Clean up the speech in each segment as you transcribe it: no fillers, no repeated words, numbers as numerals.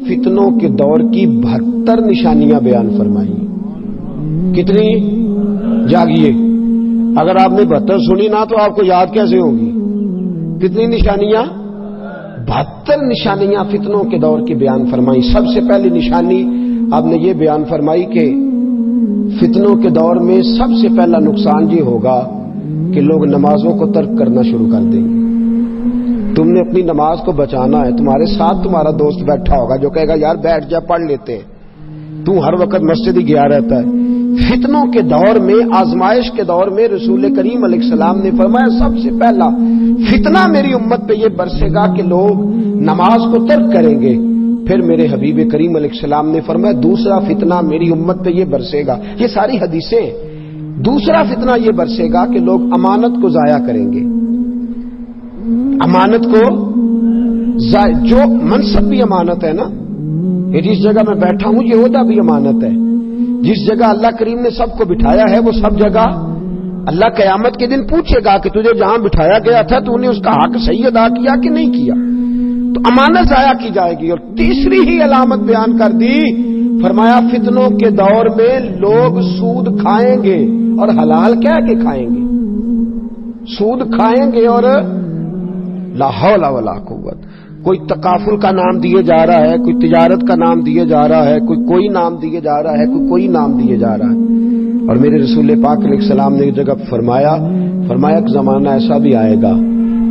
فتنوں کے دور کی 72 نشانیاں بیان فرمائی. کتنی؟ جاگیے، اگر آپ نے 72 سنی نہ تو آپ کو یاد کیسے ہوگی؟ کتنی نشانیاں؟ 72 نشانیاں فتنوں کے دور کی بیان فرمائی. سب سے پہلی نشانی آپ نے یہ بیان فرمائی کہ فتنوں کے دور میں سب سے پہلا نقصان یہ ہوگا کہ لوگ نمازوں کو ترک کرنا شروع کر دیں گے. تم نے اپنی نماز کو بچانا ہے، تمہارے ساتھ تمہارا دوست بیٹھا ہوگا جو کہے گا یار بیٹھ جا پڑھ لیتے ہیں، تو ہر وقت مسجد ہی گیا رہتا ہے. فتنوں کے دور میں، آزمائش کے دور میں رسول کریم علیہ السلام نے فرمایا سب سے پہلا فتنہ میری امت پہ یہ برسے گا کہ لوگ نماز کو ترک کریں گے. پھر میرے حبیب کریم علیہ السلام نے فرمایا دوسرا فتنہ میری امت پہ یہ برسے گا. یہ ساری حدیثیں. دوسرا فتنہ یہ برسے گا کہ لوگ امانت کو ضائع کریں گے. امانت کو جو منصب بھی امانت ہے نا، یہ جس جگہ میں بیٹھا ہوں یہ عہدہ بھی امانت ہے. جس جگہ اللہ کریم نے سب کو بٹھایا ہے وہ سب جگہ اللہ قیامت کے دن پوچھے گا کہ تجھے جہاں بٹھایا گیا تھا تو نے اس کا حق صحیح ادا کیا کہ نہیں کیا. تو امانت ضائع کی جائے گی. اور تیسری ہی علامت بیان کر دی، فرمایا فتنوں کے دور میں لوگ سود کھائیں گے اور حلال کہہ کے کھائیں گے. سود کھائیں گے اور لا حول ولا قوت. کوئی تکافل کا نام دیے جا رہا ہے، کوئی تجارت کا نام دیے جا رہا ہے، کوئی نام دیے جا رہا ہے، کوئی نام دیے جا رہا ہے. اور میرے رسول پاک علیہ السلام نے ایک جگہ فرمایا ایک زمانہ ایسا بھی آئے گا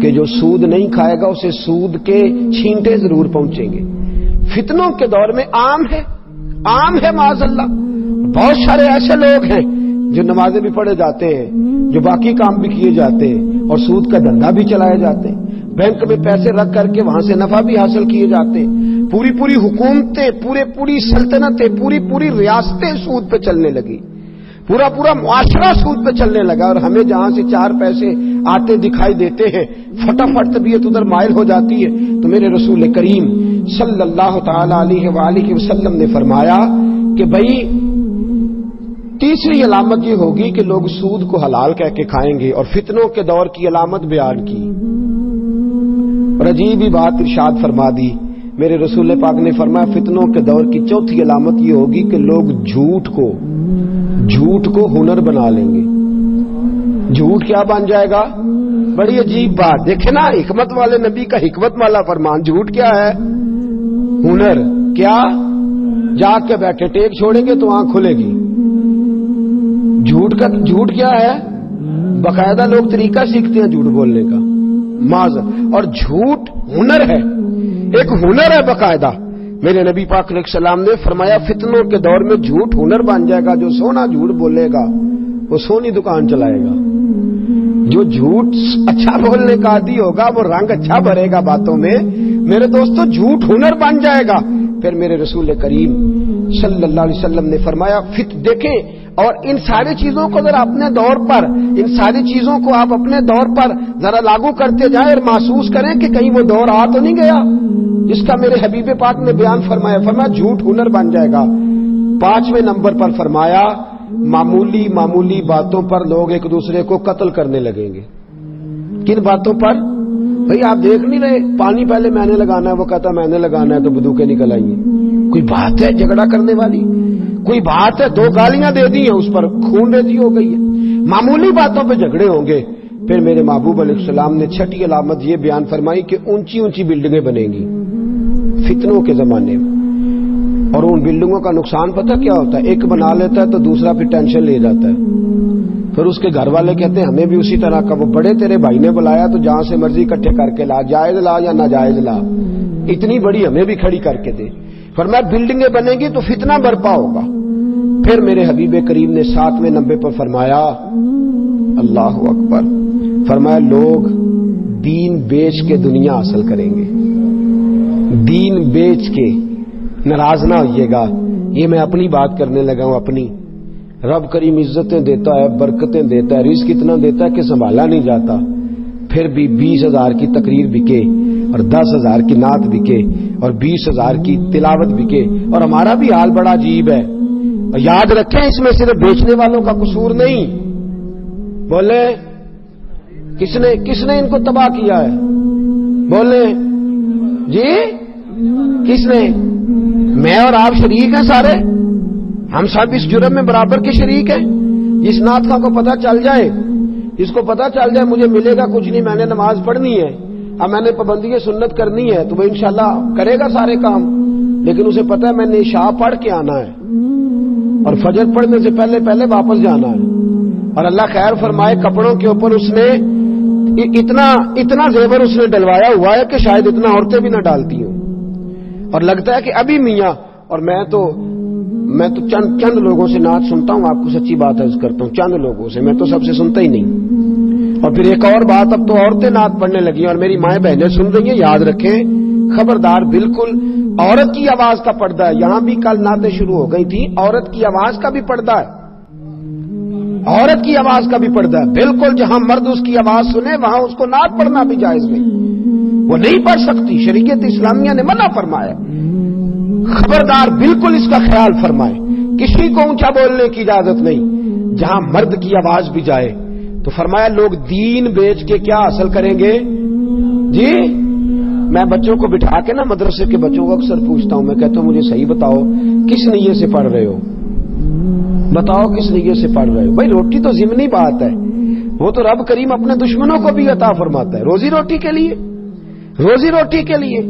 کہ جو سود نہیں کھائے گا اسے سود کے چھینٹے ضرور پہنچیں گے. فتنوں کے دور میں عام ہے معاذ اللہ. بہت سارے ایسے لوگ ہیں جو نمازیں بھی پڑھے جاتے ہیں، جو باقی کام بھی کیے جاتے ہیں اور سود کا دھندا بھی چلائے جاتے ہیں. بینک میں پیسے رکھ کر کے وہاں سے نفع بھی حاصل کیے جاتے ہیں. پوری حکومتیں، پوری سلطنتیں، پوری ریاستیں سود پہ چلنے لگی. پورا معاشرہ سود پہ چلنے لگا. اور ہمیں جہاں سے 4 پیسے آتے دکھائی دیتے ہیں فٹافٹ طبیعت ادھر مائل ہو جاتی ہے. تو میرے رسول کریم صلی اللہ تعالی علیہ وآلہ وسلم نے فرمایا کہ بھائی تیسری علامت یہ ہوگی کہ لوگ سود کو حلال کہہ کے کھائیں گے. اور فتنوں کے دور کی علامت بیان کی اور عجیب ہی بات ارشاد فرما دی. میرے رسول پاک نے فرمایا فتنوں کے دور کی چوتھی علامت یہ ہوگی کہ لوگ جھوٹ کو ہنر بنا لیں گے. جھوٹ کیا بن جائے گا؟ بڑی عجیب بات. دیکھیں نا حکمت والے نبی کا حکمت والا فرمان. جھوٹ کیا ہے؟ ہنر. کیا؟ جاگ کے بیٹھے ٹیک چھوڑیں گے تو آنکھ کھلے گی. جھوٹ کیا ہے؟ باقاعدہ لوگ طریقہ سیکھتے ہیں جھوٹ بولنے کا. اور جھوٹ ہنر ہے، ایک ہنر ہے باقاعدہ. میرے نبی پاک علیہ السلام نے فرمایا فتنوں کے دور میں جھوٹ ہنر بن جائے گا. جو سونا جھوٹ بولے گا وہ سونی دکان چلائے گا. جو جھوٹ اچھا بولنے کا عادی ہوگا وہ رنگ اچھا بھرے گا باتوں میں. میرے دوستو جھوٹ ہنر بن جائے گا. پھر میرے رسول کریم صلی اللہ علیہ وسلم نے فرمایا دیکھیں. اور ان ساری چیزوں کو ذرا اپنے دور پر، ان ساری چیزوں کو آپ اپنے دور پر ذرا لاگو کرتے جائیں اور محسوس کریں کہ کہیں وہ دور آ تو نہیں گیا جس کا میرے حبیب پاک نے بیان فرمایا جھوٹ ہنر بن جائے گا. 5ویں نمبر پر فرمایا معمولی باتوں پر لوگ ایک دوسرے کو قتل کرنے لگیں گے. کن باتوں پر؟ بھئی آپ دیکھ نہیں رہے پانی پہلے میں نے لگانا ہے، وہ کہتا میں نے لگانا ہے تو بندوقیں نکل آئی ہیں. کوئی بات ہے جھگڑا کرنے والی؟ کوئی بات ہے 2 گالیاں دے دی ہیں اس پر خون ریزی ہو گئی ہے. معمولی باتوں پہ جھگڑے ہوں گے. پھر میرے محبوب علیہ السلام نے 6ٹھی علامت یہ بیان فرمائی کہ اونچی بلڈنگیں بنیں گی فتنوں کے زمانے میں. اور ان بلڈنگوں کا نقصان پتہ کیا ہوتا ہے؟ ایک بنا لیتا ہے تو دوسرا پھر ٹینشن لے جاتا ہے. پھر اس کے گھر والے کہتے ہیں ہمیں بھی اسی طرح کا. وہ بڑے تیرے بھائی نے بلایا تو جہاں سے مرضی اکٹھے کر کے لا، جائز لا یا ناجائز لا، اتنی بڑی ہمیں بھی کھڑی کر کے دے. فرمایا بلڈنگیں بنیں گی تو فتنہ برپا ہوگا. پھر میرے حبیب کریم نے 7ویں نمبر پر فرمایا اللہ اکبر، فرمایا لوگ دین بیچ کے دنیا حاصل کریں گے. دین بیچ کے. ناراض نہ ہوئیے گا، یہ میں اپنی بات کرنے لگا ہوں. اپنی رب کریم عزتیں دیتا ہے، برکتیں دیتا ہے، رزق اتنا دیتا ہے کہ سنبھالا نہیں جاتا. پھر بھی 20,000 کی تقریر بکے اور 10,000 کی نعت بکے اور 20,000 کی تلاوت بکے. اور ہمارا بھی حال بڑا عجیب ہے. یاد رکھیں اس میں صرف بیچنے والوں کا قصور نہیں. بولے کس نے ان کو تباہ کیا ہے؟ بولے جی، کس نے؟ میں اور آپ شریک ہیں سارے، ہم سب اس جرم میں برابر کے شریک ہیں۔ جس نعت خواہ کو پتہ چل جائے، جس کو پتہ چل جائے مجھے ملے گا کچھ نہیں، میں نے نماز پڑھنی ہے، اب میں نے پابندی سنت کرنی ہے، تو وہ انشاءاللہ کرے گا سارے کام، لیکن اسے پتہ ہے میں نے عشاء پڑھ کے آنا ہے اور فجر پڑھنے سے پہلے پہلے واپس جانا ہے۔ اور اللہ خیر فرمائے، کپڑوں کے اوپر اس نے اتنا زیور اس نے ڈلوایا ہوا ہے کہ شاید اتنا عورتیں بھی نہ ڈالتی ہوں، اور لگتا ہے کہ ابھی میاں، اور میں تو چند لوگوں سے نعت سنتا ہوں، آپ کو سچی بات عرض کرتا ہوں، چند لوگوں سے، میں تو سب سے سنتا ہی نہیں۔ اور پھر ایک اور بات، اب تو عورتیں نعت پڑھنے لگی اور میری مائیں بہنیں سن رہی ہیں، یاد رکھیں خبردار، بالکل عورت کی آواز کا پردہ ہے۔ یہاں بھی کل نعتیں شروع ہو گئی تھیں، عورت کی آواز کا بھی پردہ ہے، عورت کی آواز کا بھی پردہ ہے، بالکل جہاں مرد اس کی آواز سنے وہاں اس کو نعت پڑھنا بھی جائز نہیں، وہ نہیں پڑھ سکتی، شریعت اسلامیہ نے منع فرمایا۔ خبردار، بالکل اس کا خیال فرمائے، کسی کو اونچا بولنے کی اجازت نہیں، جہاں مرد کی آواز بھی جائے۔ تو فرمایا لوگ دین بیچ کے کیا حاصل کریں گے؟ جی، میں بچوں کو بٹھا کے نا، مدرسے کے بچوں کو اکثر پوچھتا ہوں، میں کہتا ہوں مجھے صحیح بتاؤ کس نیت سے پڑھ رہے ہو، بتاؤ کس نیت سے پڑھ رہے ہو؟ بھائی روٹی تو ضمنی بات ہے، وہ تو رب کریم اپنے دشمنوں کو بھی عطا فرماتا ہے، روزی روٹی کے لیے، روزی روٹی کے لیے۔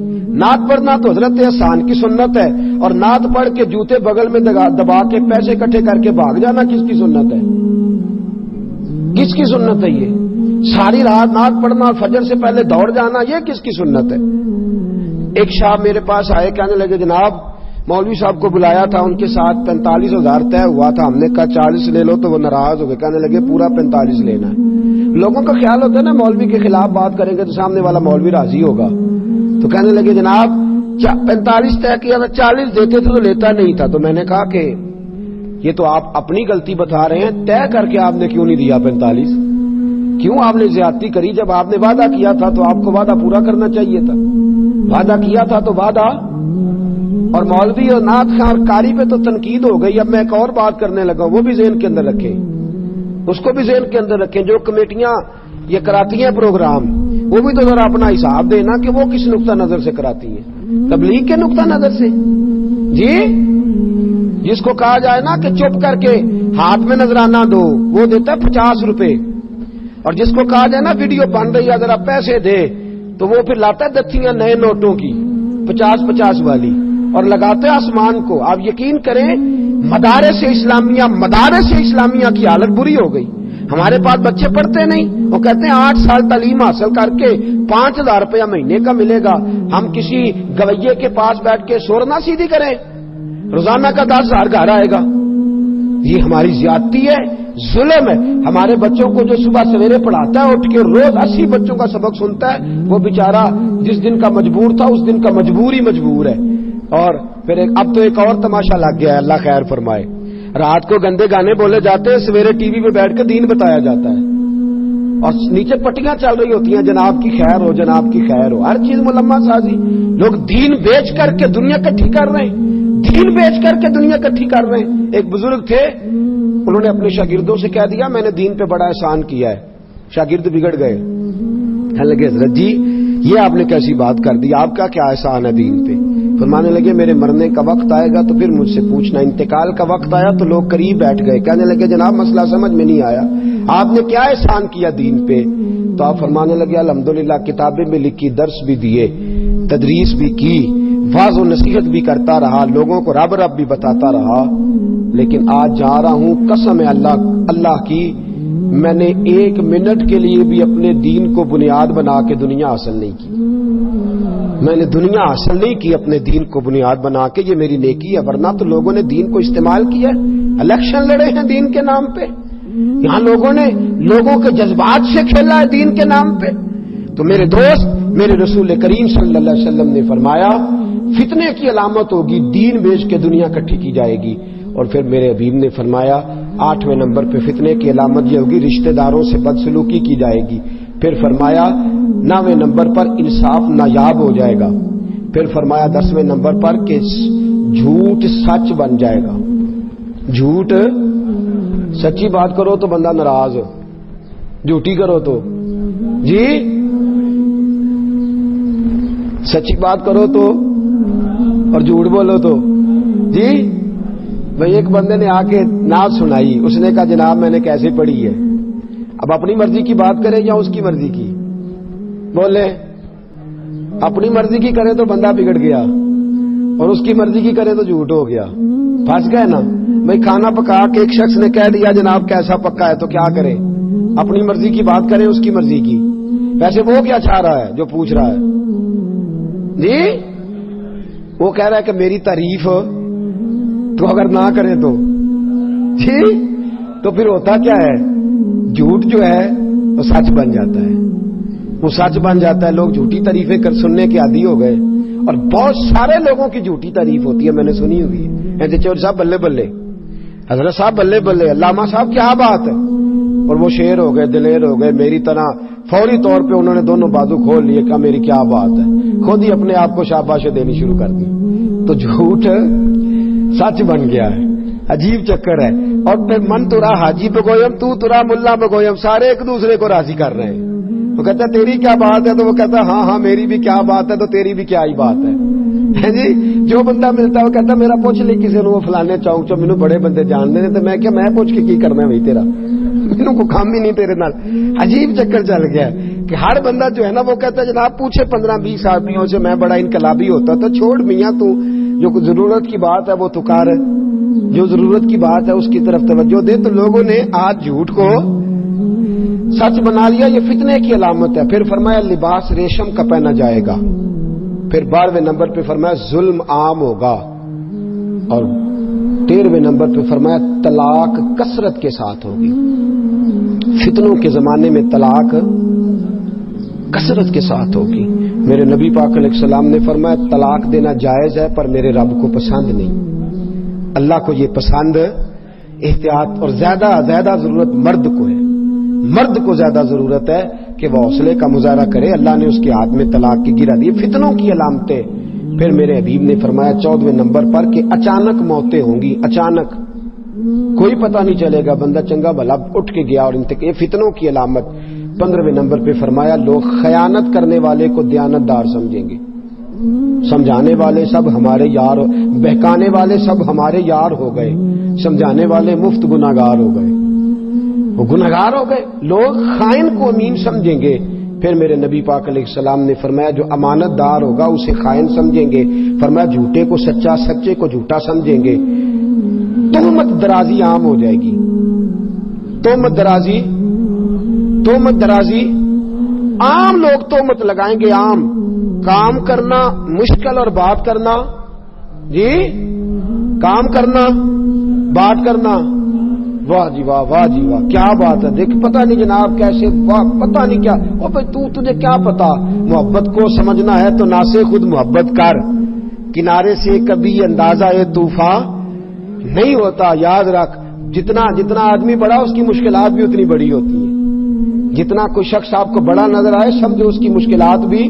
نعت پڑھنا تو حضرت احسان کی سنت ہے، اور نعت پڑھ کے جوتے بغل میں دبا کے پیسے اکٹھے کر کے بھاگ جانا کس کی سنت ہے؟ کس کی سنت ہے یہ؟ ساری رات نعت پڑھنا اور فجر سے پہلے دوڑ جانا، یہ کس کی سنت ہے؟ ایک شاہ میرے پاس آئے، کہنے لگے جناب مولوی صاحب کو بلایا تھا، ان کے ساتھ 45,000 طے ہوا تھا، ہم نے کہا 40 لے لو، تو وہ ناراض ہو گئے، کہنے لگے پورا 45 لینا ہے۔ لوگوں کا خیال ہوتا ہے نا مولوی کے خلاف بات کریں گے تو سامنے والا مولوی راضی ہوگا، تو کہنے لگے جناب 45 طے کیا تھا، 40 دیتے تھے تو لیتا نہیں تھا۔ تو میں نے کہا کہ یہ تو آپ اپنی غلطی بتا رہے ہیں، طے کر کے آپ نے کیوں نہیں دیا 45؟ کیوں آپ نے زیادتی کری؟ جب آپ نے وعدہ کیا تھا تو آپ کو وعدہ پورا کرنا چاہیے تھا، وعدہ کیا تھا تو وعدہ۔ اور مولوی اور نعت خواہ اور قاری پہ تو تنقید ہو گئی، اب میں ایک اور بات کرنے لگا، وہ بھی ذہن کے اندر رکھیں، اس کو بھی ذہن کے اندر رکھیں، جو کمیٹیاں یہ کراتی ہیں پروگرام، وہ بھی تو ذرا اپنا حساب دینا کہ وہ کس نقطہ نظر سے کراتی ہیں، تبلیغ کے نقطہ نظر سے؟ جی، جس کو کہا جائے نا کہ چپ کر کے ہاتھ میں نذرانہ دو، وہ دیتا ہے 50 روپے، اور جس کو کہا جائے نا ویڈیو بن رہی ہے ذرا پیسے دے، تو وہ پھر لاتا ہے دستیاں نئے نوٹوں کی 50-50 والی اور لگاتے ہیں آسمان کو۔ آپ یقین کریں مدارس اسلامیہ کی حالت بری ہو گئی۔ ہمارے پاس بچے پڑھتے نہیں، وہ کہتے ہیں 8 سال تعلیم حاصل کر کے 5,000 روپیہ مہینے کا ملے گا، ہم کسی گویے کے پاس بیٹھ کے سورنا سیدھی کریں، روزانہ کا 10,000 گھر آئے گا۔ یہ ہماری زیادتی ہے، ظلم ہے۔ ہمارے بچوں کو جو صبح سویرے پڑھاتا ہے، اٹھ کے روز 80 بچوں کا سبق سنتا ہے، وہ بیچارہ جس دن کا مجبور تھا اس دن کا مجبور ہی مجبور ہے۔ اور پھر اب تو ایک اور تماشا لگ گیا ہے، اللہ خیر فرمائے، رات کو گندے گانے بولے جاتے ہیں، سویرے ٹی وی پہ بیٹھ کے دین بتایا جاتا ہے، اور نیچے پٹیاں چل رہی ہوتی ہیں، جناب کی خیر ہو، جناب کی خیر ہو، ہر چیز ملما سازی۔ لوگ دین بیچ کر کے دنیا کٹھی کر رہے ہیں، دین بیچ کر کے دنیا کٹھی کر رہے ہیں۔ ایک بزرگ تھے، انہوں نے اپنے شاگردوں سے کہہ دیا میں نے دین پہ بڑا احسان کیا ہے، شاگرد بگڑ گئے، کہنے لگے حضرت جی یہ آپ نے کیسی بات کر دی، آپ کا کیا احسان ہے دین پہ؟ فرمانے لگے میرے مرنے کا وقت آئے گا تو پھر مجھ سے پوچھنا۔ انتقال کا وقت آیا تو لوگ قریب بیٹھ گئے، کہنے لگے جناب مسئلہ سمجھ میں نہیں آیا، آپ نے کیا احسان کیا دین پہ؟ تو آپ فرمانے لگے الحمدللہ کتابیں بھی لکھی، درس بھی دیے، تدریس بھی کی، واعظ و نصیحت بھی کرتا رہا، لوگوں کو رب رب بھی بتاتا رہا، لیکن آج جا رہا ہوں قسم ہے اللہ کی، میں نے 1 منٹ کے لیے بھی اپنے دین کو بنیاد بنا کے دنیا حاصل نہیں کی، میں نے دنیا حاصل نہیں کی اپنے دین کو بنیاد بنا کے، یہ میری نیکی ہے۔ ورنہ تو لوگوں نے دین کو استعمال کیا، الیکشن لڑے ہیں دین کے نام پہ، یہاں لوگوں نے لوگوں کے جذبات سے کھیلا ہے دین کے نام پہ۔ تو میرے دوست، میرے رسول کریم صلی اللہ علیہ وسلم نے فرمایا فتنے کی علامت ہوگی دین بیچ کے دنیا کٹھی کی جائے گی، اور پھر میرے حبیب نے فرمایا 8ویں نمبر پہ فتنے کی علامت یہ ہوگی رشتہ داروں سے بدسلوکی کی جائے گی، پھر فرمایا 9ویں نمبر پر انصاف نایاب ہو جائے گا، پھر فرمایا 10ویں نمبر پر کہ جھوٹ سچ بن جائے گا، جھوٹ سچی بات کرو تو بندہ ناراض، جھوٹی کرو تو جی سچی بات کرو تو اور جھوٹ بولو تو جی. بھئی ایک بندے نے آ کے نعت سنائی, اس نے کہا جناب میں نے کیسے پڑھی ہے. اب اپنی مرضی کی بات کرے یا اس کی مرضی کی؟ بولے اپنی مرضی کی کرے تو بندہ بگڑ گیا, اور اس کی مرضی کی کرے تو جھوٹ ہو گیا, پھنس گئے نا. بھئی کھانا پکا کے ایک شخص نے کہہ دیا جناب کیسا پکا ہے, تو کیا کرے؟ اپنی مرضی کی بات کرے اس کی مرضی کی. ویسے وہ کیا چاہ رہا ہے جو پوچھ رہا ہے جی؟ وہ کہہ رہا ہے کہ میری تعریف تو اگر نہ کرے تو جی تو پھر ہوتا کیا ہے, جھوٹ جو ہے وہ سچ بن جاتا ہے, وہ سچ بن جاتا ہے. لوگ جھوٹی تعریفیں کر سننے کے عادی ہو گئے, اور بہت سارے لوگوں کی جھوٹی تعریف ہوتی ہے, میں نے سنی ہوئی ہے. چور صاحب بلے بلے, حضرت صاحب بلے بلے, علامہ صاحب کیا بات ہے. اور وہ شیر ہو گئے, دلیر ہو گئے, میری طرح فوری طور پہ انہوں نے دونوں بازو کھول لیے, کہا میری کیا بات ہے, خود ہی اپنے آپ کو شاباشیں دینی شروع کر دی. تو جھوٹ سچ بن گیا ہے, عجیب چکر ہے. اور پھر من تو رہا حاجی بگویم, تو رہا ملا بگویم, سارے ایک دوسرے کو راضی کر رہے ہیں. وہ کہتا ہے تیری کیا بات ہے, تو وہ کہتا ہے ہاں ہاں میری بھی کیا بات ہے, تو تیری بھی کیا ہی بات ہے جی. جو بندہ ملتا ہے وہ کہتا ہے میرا پوچھ لے کسی نے, وہ فلانے چوک چو مینوں بڑے بندے جان دے, تو میں کیا میں پوچھ کے کی کرنا ہے بھائی, تیرا مینوں کو کام ہی نہیں تیرے نال. عجیب چکر چل گیا کہ ہر بندہ جو ہے نا وہ کہتا ہے جناب پوچھے 15-20 آدمیوں سے میں بڑا انقلابی ہوتا, تو چھوڑ میاں تو جو ضرورت کی بات ہے وہ تو کر, جو ضرورت کی بات ہے اس کی طرف توجہ دے. تو لوگوں نے آج جھوٹ کو سچ بنا لیا, یہ فتنے کی علامت ہے. پھر فرمایا لباس ریشم کا پہنا جائے گا. پھر 12ویں نمبر پہ فرمایا ظلم عام ہوگا. اور 13ویں نمبر پہ فرمایا طلاق کثرت کے ساتھ ہوگی. فتنوں کے زمانے میں طلاق کثرت کے ساتھ ہوگی. میرے نبی پاک علیہ السلام نے فرمایا طلاق دینا جائز ہے پر میرے رب کو پسند نہیں. اللہ کو یہ پسند, احتیاط, اور زیادہ ضرورت مرد کو ہے. مرد کو زیادہ ضرورت ہے کہ وہ حوصلے کا مظاہرہ کرے. اللہ نے اس کے ہاتھ میں طلاق کی گرا دی. فتنوں کی علامتیں. پھر میرے حبیب نے فرمایا 14ویں نمبر پر کہ اچانک موتیں ہوں گی. اچانک کوئی پتہ نہیں چلے گا, بندہ چنگا بھلا اٹھ کے گیا اور یہ فتنوں کی علامت. 15ویں نمبر پہ فرمایا لوگ خیانت کرنے والے کو دیانت دار سمجھیں گے. سمجھانے والے سب ہمارے یار, بہکانے والے سب ہمارے یار ہو گئے, سمجھانے والے مفت گناہگار ہو گئے. وہ گناہگار ہو گئے. لوگ خائن کو امین سمجھیں گے. پھر میرے نبی پاک علیہ السلام نے فرمایا جو امانت دار ہوگا اسے خائن سمجھیں گے. فرمایا جھوٹے کو سچا, سچے کو جھوٹا سمجھیں گے. تہمت درازی عام ہو جائے گی. تہمت درازی عام, لوگ تہمت لگائیں گے. عام کام کرنا مشکل اور بات کرنا جی, کام کرنا بات کرنا, واہ جی واہ, واہ جی واہ, کیا بات ہے. دیکھ پتہ نہیں جناب کیسے, واہ پتہ نہیں کیا. او بھائی تجھے کیا پتا, محبت کو سمجھنا ہے تو نہ سے خود محبت کر. کنارے سے کبھی اندازہ طوفان نہیں ہوتا. یاد رکھ جتنا آدمی بڑا اس کی مشکلات بھی اتنی بڑی ہوتی ہیں. جتنا کوئی شخص آپ کو بڑا نظر آئے سمجھو اس کی مشکلات بھی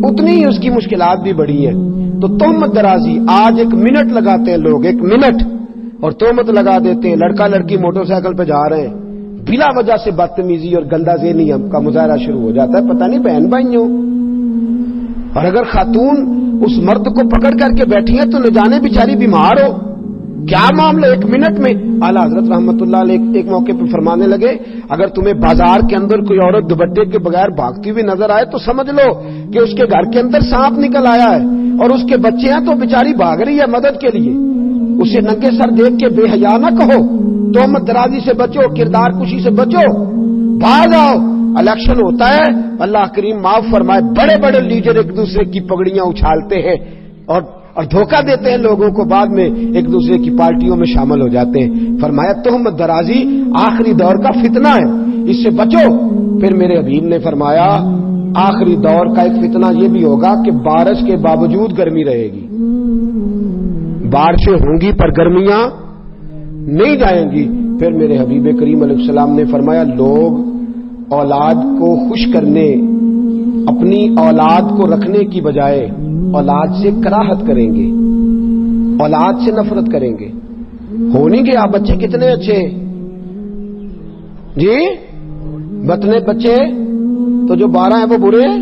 اتنی ہی, اس کی مشکلات بھی بڑی ہیں. تو تہمت درازی آج 1 منٹ لگاتے ہیں لوگ, 1 منٹ, اور تہمت لگا دیتے ہیں. لڑکا لڑکی موٹر سائیکل پہ جا رہے ہیں, بلا وجہ سے بدتمیزی اور گندا ذہنی کا مظاہرہ شروع ہو جاتا ہے. پتہ نہیں بہن بھائیوں, اور اگر خاتون اس مرد کو پکڑ کر کے بیٹھی ہیں تو نہ جانے بیچاری بیمار ہو, کیا معاملہ. 1 منٹ میں اعلیٰ حضرت رحمت اللہ علیہ ایک موقع پہ فرمانے لگے اگر تمہیں بازار کے اندر کوئی عورت دوپٹے کے بغیر بھاگتی ہوئی نظر آئے تو سمجھ لو کہ اس کے گھر کے اندر سانپ نکل آیا ہے اور اس کے بچے ہیں تو بیچاری بھاگ رہی ہے مدد کے لیے. اسے ننگے سر دیکھ کے بے حیا نہ کہو, تہمت درازی سے بچو, کردار کشی سے بچو, بھاگ آؤ. الیکشن ہوتا ہے, اللہ کریم معاف فرمائے, بڑے بڑے لیڈر ایک دوسرے کی پگڑیاں اچھالتے ہیں اور دھوکہ دیتے ہیں لوگوں کو, بعد میں ایک دوسرے کی پارٹیوں میں شامل ہو جاتے ہیں. فرمایا تہمت درازی آخری دور کا فتنہ ہے, اس سے بچو. پھر میرے حبیب نے فرمایا آخری دور کا ایک فتنہ یہ بھی ہوگا کہ بارش کے باوجود گرمی رہے گی. بارشیں ہوں گی پر گرمیاں نہیں جائیں گی. پھر میرے حبیب کریم علیہ السلام نے فرمایا لوگ اولاد کو خوش کرنے, اپنی اولاد کو رکھنے کی بجائے اولاد سے کراہت کریں گے, اولاد سے نفرت کریں گے. ہو نہیں گیا بچے کتنے اچھے جی, بچے تو جو 12 ہیں وہ برے ہیں؟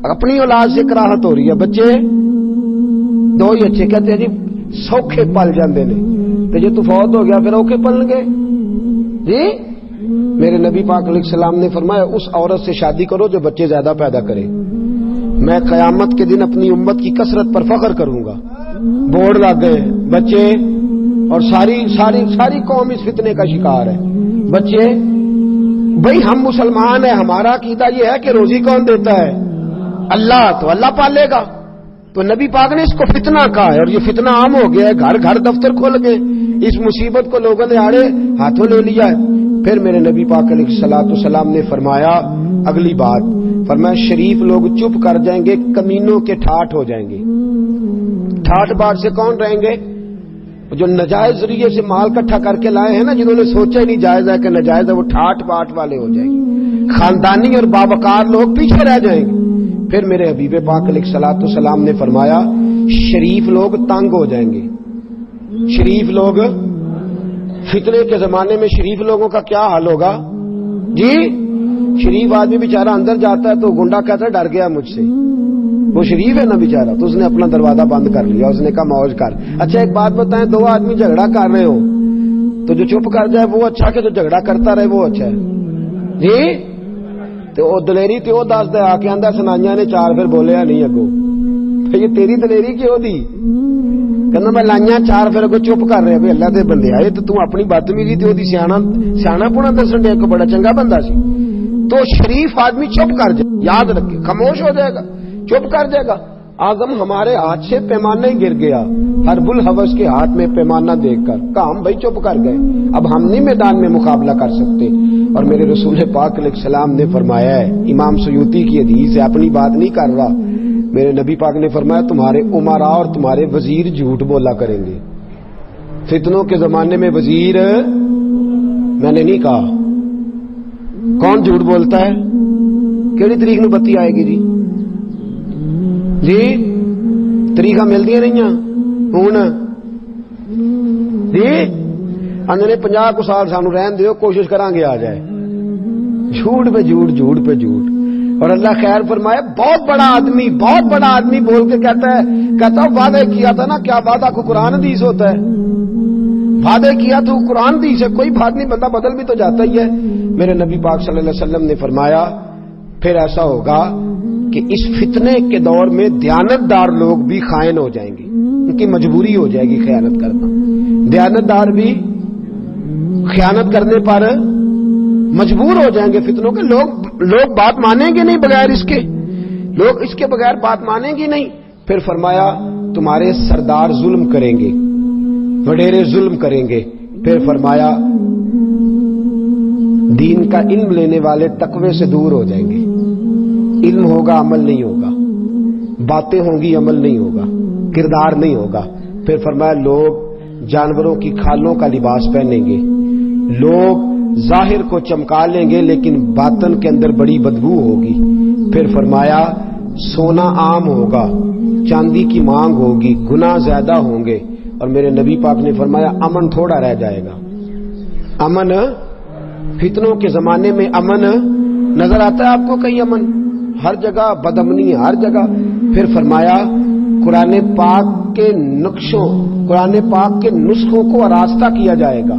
اپنی اولاد سے کراہت ہو رہی ہے، بچے 2 ہی اچھے، کہتے ہیں جی سوکھے پل جاندے نے، تو جی تو فوت ہو گیا پھر اوکھے پلن گے جی؟ میرے نبی پاک علیہ السلام نے فرمایا اس عورت سے شادی کرو جو بچے زیادہ پیدا کرے، میں قیامت کے دن اپنی امت کی کثرت پر فخر کروں گا۔ بورڈ لگ گئے بچے، اور ساری قوم اس فتنے کا شکار ہے، بچے۔ بھئی ہم مسلمان ہیں، ہمارا عقیدہ یہ ہے کہ روزی کون دیتا ہے؟ اللہ، تو اللہ پالے گا۔ تو نبی پاک نے اس کو فتنہ کہا ہے، اور یہ فتنہ عام ہو گیا ہے، گھر گھر دفتر کھل گئے، اس مصیبت کو لوگوں نے آڑے ہاتھوں لے لیا ہے۔ پھر میرے نبی پاک علیہ الصلوۃ والسلام نے فرمایا اگلی بات، فرمایا شریف لوگ چپ کر جائیں گے، کمینوں کے ٹھاٹ ہو جائیں گے۔ ٹھاٹ بات سے کون رہیں گے؟ جو نجائز ذریعے سے مال اکٹھا کر کے لائے ہیں نا، جنہوں نے سوچا ہی نہیں جائز ہے کہ نجائز ہے، وہ ٹھاٹ باٹ والے ہو جائیں گے، خاندانی اور باوقار لوگ پیچھے رہ جائیں گے۔ پھر میرے حبیب پاک علیہ الصلوۃ والسلام نے فرمایا شریف لوگ تنگ ہو جائیں گے۔ شریف لوگ، فتنے کے زمانے میں شریف لوگوں کا کیا حال ہوگا جی؟ شریف آدمی بیچارہ اندر جاتا ہے تو گنڈا کہتا ہے ڈر گیا مجھ سے، وہ شریف ہے نا بیچارہ، تو اس نے اپنا دروازہ بند کر لیا، اس نے کہا موج کر۔ اچھا ایک بات بتائیں، 2 آدمی جھگڑا کر رہے ہو تو جو چپ کر جائے وہ اچھا کہ جو جھگڑا کرتا رہے وہ اچھا ہے جی؟ تو وہ دلیری تو وہ دس دے آ کے آندا سنائیاں نے 4 پھر بولیا نہیں اگو، یہ تیری دلیری کیوں دی؟ کہنا میں لائیاں 4 پھر اگو چپ کر رہے، اللہ دے بندے آئے تو اپنی بدتمیزی تے دی سیاح پونا دسن دے، کو بڑا چنگا بندہ سی۔ تو شریف آدمی چپ کر جائے، یاد رکھے، خاموش ہو جائے گا، چپ کر جائے گا۔ آدم ہمارے ہاتھ سے پیمانہ ہی گر گیا، حرب الحوث کے ہاتھ میں پیمانہ دیکھ کر، کہا ہم بھائی چپ کر گئے، اب ہم نہیں میدان میں مقابلہ کر سکتے۔ اور میرے رسول پاک علیہ السلام نے فرمایا ہے، امام سیوطی کی حدیث ہے، اپنی بات نہیں کر رہا، میرے نبی پاک نے فرمایا تمہارے امراء اور تمہارے وزیر جھوٹ بولا کریں گے۔ فتنوں کے زمانے میں وزیر، میں نے نہیں کہا کون جھوٹ بولتا ہے، کیڑی تاریخ نو بتی آئے گی جی؟ جی تاریخ ملدی نہیں ہوں جی؟ آدھے 50 سال سانو رہن دیو، کوشش کریں گے آ جائے۔ جھوٹ پہ جھوٹ، جھوٹ پہ جھوٹ۔ اور اللہ خیر فرمائے، بہت بڑا آدمی بول کے کہتا ہے وعدہ کیا تھا نا، کیا وعدہ کو قرآن حدیث ہوتا ہے؟ وعدے کیا تو قرآن حدیث ہے، کوئی بات نہیں، بندہ بدل بھی تو جاتا ہی ہے۔ میرے نبی پاک صلی اللہ علیہ وسلم نے فرمایا پھر ایسا ہوگا کہ اس فتنے کے دور میں دیانتدار لوگ بھی خائن ہو جائیں گے، ان کی مجبوری ہو جائے گی خیانت کرنا، دیانتدار بھی خیانت کرنے پر مجبور ہو جائیں گے۔ فتنوں کے لوگ بات مانیں گے نہیں بغیر اس کے، لوگ اس کے بغیر بات مانیں گے نہیں۔ پھر فرمایا تمہارے سردار ظلم کریں گے، وڈیرے ظلم کریں گے۔ پھر فرمایا دین کا علم لینے والے تقوی سے دور ہو جائیں گے، علم ہوگا عمل نہیں ہوگا، باتیں ہوں گی عمل نہیں ہوگا، کردار نہیں ہوگا۔ پھر فرمایا لوگ جانوروں کی کھالوں کا لباس پہنیں گے، لوگ ظاہر کو چمکا لیں گے لیکن باطن کے اندر بڑی بدبو ہوگی۔ پھر فرمایا سونا عام ہوگا، چاندی کی مانگ ہوگی، گناہ زیادہ ہوں گے۔ اور میرے نبی پاک نے فرمایا امن تھوڑا رہ جائے گا۔ امن، فتنوں کے زمانے میں امن نظر آتا ہے آپ کو کہیں؟ امن ہر جگہ بدامنی ہے، ہر جگہ۔ پھر فرمایا قرآن پاک کے نسخوں کو آراستہ کیا جائے گا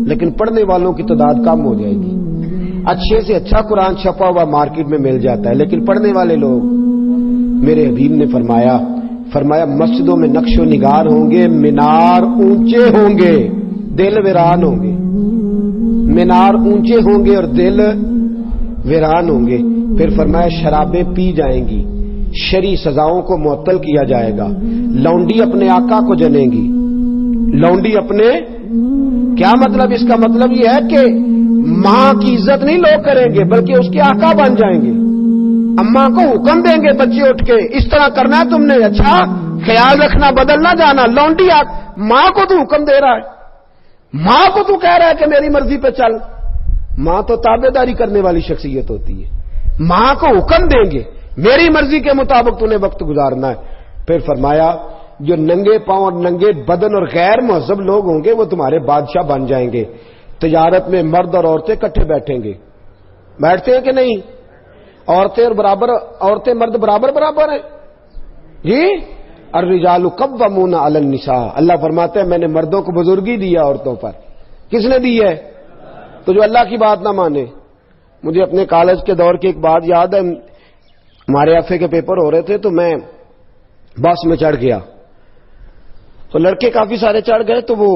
لیکن پڑھنے والوں کی تعداد کم ہو جائے گی۔ اچھے سے اچھا قرآن چھپا ہوا مارکیٹ میں مل جاتا ہے لیکن پڑھنے والے لوگ، میرے حبیب نے فرمایا مسجدوں میں نقش و نگار ہوں گے، مینار اونچے ہوں گے، دل ویران ہوں گے، مینار اونچے ہوں گے اور دل ویران ہوں گے۔ پھر فرمایا شرابیں پی جائیں گی، شرعی سزاؤں کو معطل کیا جائے گا، لونڈی اپنے آقا کو جنے گی، لونڈی اپنے، کیا مطلب؟ اس کا مطلب یہ ہے کہ ماں کی عزت نہیں لوگ کریں گے بلکہ اس کے آقا بن جائیں گے، اماں کو حکم دیں گے بچے اٹھ کے اس طرح کرنا ہے تم نے، اچھا خیال رکھنا، بدل نہ جانا۔ لونڈی ماں کو تو حکم دے رہا ہے، ماں کو تو کہہ رہا ہے کہ میری مرضی پہ چل۔ ماں تو تابع داری کرنے والی شخصیت ہوتی ہے، ماں کو حکم دیں گے میری مرضی کے مطابق تو نے وقت گزارنا ہے۔ پھر فرمایا جو ننگے پاؤں اور ننگے بدن اور غیر مہذب لوگ ہوں گے وہ تمہارے بادشاہ بن جائیں گے۔ تجارت میں مرد اور عورتیں کٹھے بیٹھیں گے، بیٹھتے ہیں کہ نہیں؟ عورتیں مرد برابر ہیں جی. الرجال قوامون علی النساء، اللہ فرماتا ہے میں نے مردوں کو بزرگی دیا عورتوں پر. کس نے دی ہے؟ تو جو اللہ کی بات نہ مانے. مجھے اپنے کالج کے دور کی ایک بات یاد ہے. ہمارے ایف اے کے پیپر ہو رہے تھے تو میں بس میں چڑھ گیا تو لڑکے کافی سارے چڑھ گئے. تو وہ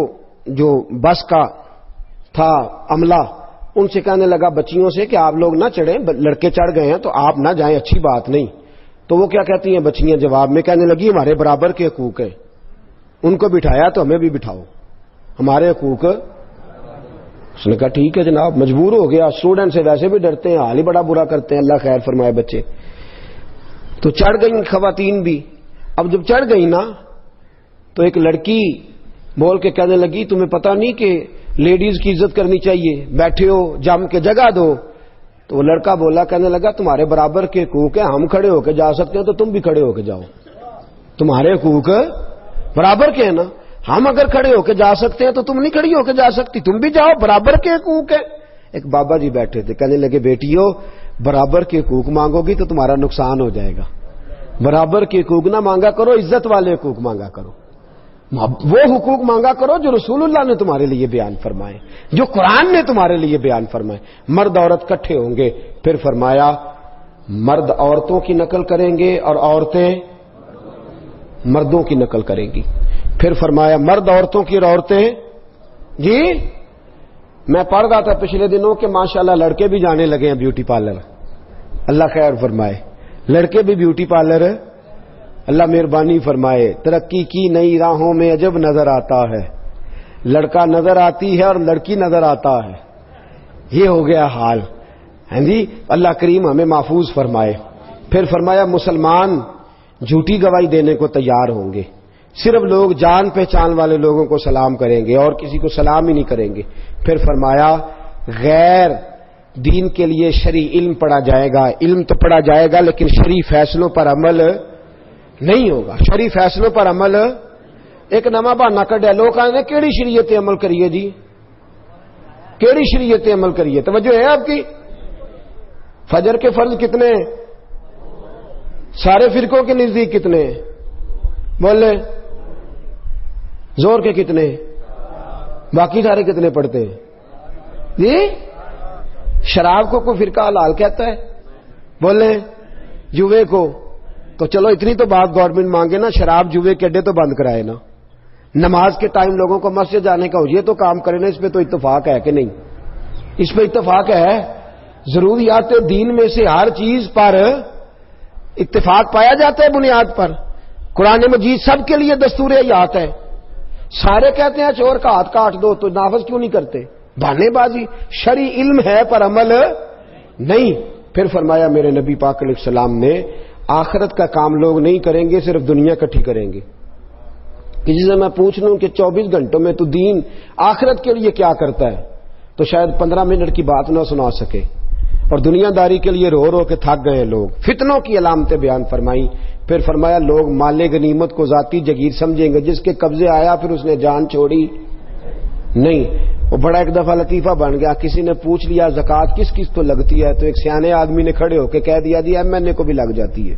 جو بس کا تھا عملہ ان سے کہنے لگا بچیوں سے کہ آپ لوگ نہ چڑھیں، لڑکے چڑھ گئے ہیں تو آپ نہ جائیں، اچھی بات نہیں. تو وہ کیا کہتی ہیں بچیاں جواب میں کہنے لگی ہمارے برابر کے حقوق ہیں، ان کو بٹھایا تو ہمیں بھی بٹھاؤ، ہمارے حقوق. اس نے کہا ٹھیک ہے جناب، مجبور ہو گیا. اسٹوڈنٹ سے ویسے بھی ڈرتے ہیں، حال ہی بڑا برا کرتے ہیں، اللہ خیر فرمائے بچے. تو چڑھ گئی خواتین بھی. اب جب چڑھ گئی نا تو ایک لڑکی بول کے کہنے لگی تمہیں پتہ نہیں کہ لیڈیز کی عزت کرنی چاہیے، بیٹھے ہو جم کے جگہ دو. تو وہ لڑکا بولا کہنے لگا تمہارے برابر کے حقوق ہیں، ہم کھڑے ہو کے جا سکتے ہیں تو تم بھی کھڑے ہو کے جاؤ. تمہارے حقوق برابر کے ہیں نا، ہم اگر کھڑے ہو کے جا سکتے ہیں تو تم نہیں کھڑی ہو کے جا سکتی، تم بھی جاؤ، برابر کے حقوق ہیں. ایک بابا جی بیٹھے تھے کہنے لگے بیٹیو برابر کے حقوق مانگو گی تو تمہارا نقصان ہو جائے گا. برابر کے حقوق نہ مانگا کرو، عزت والے حقوق مانگا کرو. وہ حقوق مانگا کرو جو رسول اللہ نے تمہارے لیے بیان فرمائے، جو قرآن نے تمہارے لیے بیان فرمائے. مرد عورت کٹھے ہوں گے. پھر فرمایا مرد عورتوں کی نقل کریں گے اور عورتیں مردوں کی نقل کریں گی. پھر فرمایا مرد عورتوں کی اور عورتیں جی. میں پڑھ رہا تھا پچھلے دنوں کہ ماشاءاللہ لڑکے بھی جانے لگے ہیں بیوٹی پارلر. اللہ خیر فرمائے، لڑکے بھی بیوٹی پارلر، اللہ مہربانی فرمائے. ترقی کی نئی راہوں میں عجب نظر آتا ہے، لڑکا نظر آتی ہے اور لڑکی نظر آتا ہے. یہ ہو گیا حال. ہاں جی، اللہ کریم ہمیں محفوظ فرمائے. پھر فرمایا مسلمان جھوٹی گواہی دینے کو تیار ہوں گے، صرف لوگ جان پہچان والے لوگوں کو سلام کریں گے اور کسی کو سلام ہی نہیں کریں گے. پھر فرمایا غیر دین کے لیے شرعی علم پڑھا جائے گا. علم تو پڑھا جائے گا لیکن شرعی فیصلوں پر عمل نہیں ہوگا. شرعی فیصلوں پر عمل ایک نواں بہانہ کڈیا لوگ آنے کیڑی شریعت عمل کریے جی، کیڑی شریعت عمل کریے. توجہ ہے آپ کی؟ فجر کے فرض کتنے ہیں؟ سارے فرقوں کے نزدیک کتنے ہیں؟ بولے. زور کے کتنے؟ باقی سارے کتنے پڑھتے ہیں جی؟ شراب کو کوئی فرقہ حلال کہتا ہے؟ بولے. جوے کو تو چلو اتنی تو بات گورنمنٹ مانگے نا، شراب جوے کے اڈے تو بند کرائے نا. نماز کے ٹائم لوگوں کو مسجد جانے کا ہو یہ تو کام کرے نا. اس پہ تو اتفاق ہے کہ نہیں؟ اس پہ اتفاق ہے. ضروریات دین میں سے ہر چیز پر اتفاق پایا جاتا ہے بنیاد پر. قرآن مجید سب کے لیے دستور حیات ہے. سارے کہتے ہیں چور کا ہاتھ کاٹ دو تو نافذ کیوں نہیں کرتے؟ بہانے بازی. شرعی علم ہے پر عمل نہیں. پھر فرمایا میرے نبی پاک علیہ السلام نے آخرت کا کام لوگ نہیں کریں گے، صرف دنیا کٹھی کریں گے. کسی سے میں پوچھ لوں کہ 24 گھنٹوں میں تو دین آخرت کے لیے کیا کرتا ہے تو شاید 15 منٹ کی بات نہ سنا سکے، اور دنیا داری کے لیے رو رو کے تھک گئے لوگ. فتنوں کی علامتیں بیان فرمائی. پھر فرمایا لوگ مال غنیمت کو ذاتی جگیر سمجھیں گے، جس کے قبضے آیا پھر اس نے جان چھوڑی نہیں. وہ بڑا ایک دفعہ لطیفہ بن گیا. کسی نے پوچھ لیا زکوٰۃ کس کس کو لگتی ہے تو ایک سیانے آدمی نے کھڑے ہو کے کہہ دیا جی ایم این اے کو بھی لگ جاتی ہے،